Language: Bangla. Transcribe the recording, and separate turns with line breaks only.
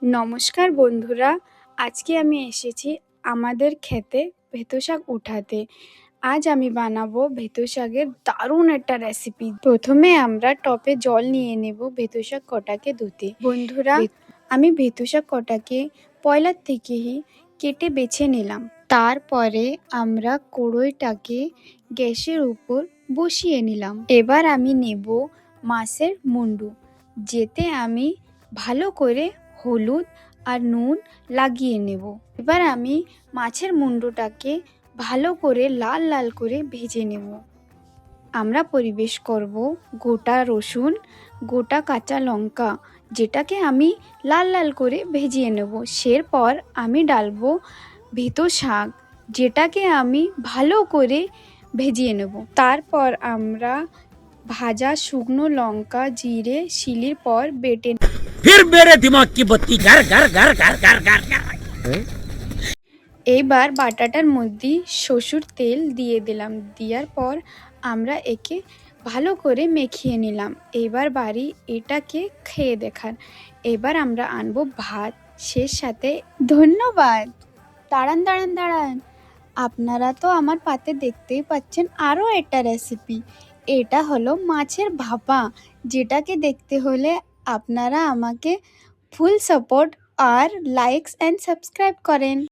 নমস্কার বন্ধুরা, আজকে আমি এসেছি আমাদের ক্ষেতে ভেতো শাক উঠাতে। আজ আমি বানাবো ভেতো শাকের দারুণ একটা রেসিপি। প্রথমে আমরা টপে জল নিয়ে নেব ভেতো শাক কটাকে ধুতে। বন্ধুরা, আমি ভেতো শাক কটাকে পয়লার থেকেই কেটে বেছে নিলাম। তারপরে আমরা কড়াইটাকে গ্যাসের উপর বসিয়ে নিলাম। এবার আমি নেব মাছের মুন্ডু, যেতে আমি ভালো করে হলুদ আর নুন লাগিয়ে নেব। এবার আমি মাছের মুন্ডুটাকে ভালো করে লাল লাল করে ভেজে নেব। আমরা পরিবেশ করব গোটা রসুন, গোটা কাঁচা লঙ্কা, যেটাকে আমি লাল লাল করে ভেজিয়ে নেব। এরপর আমি ডালবো ভেতো শাক, যেটাকে আমি ভালো করে ভেজিয়ে নেব। তারপর আমরা ভাজা শুকনো লঙ্কা জিরে শিলির পর বেটে
फिर मेरे दिमाग की बत्ती घर घर घर घर घर घर घर
এইবার বাটাটার মধ্যে সরষের তেল দিয়ে দিলাম। দেওয়ার পর আমরা একে ভালো করে মেখিয়ে নিলাম। এবার বাড়ি এটাকে খেয়ে দেখান। এবার আমরা আনবো ভাত সাথে। ধন্যবাদ। দাঁড়ান দাঁড়ান দাঁড়ান, আপনারা তো আমার পাতে দেখতেই পাচ্ছেন আরও একটা রেসিপি। এটা হলো মাছের ভাপা, যেটাকে দেখতে হলে আপনারা আমাকে ফুল সাপোর্ট আর লাইকস অ্যান্ড সাবস্ক্রাইব করেন।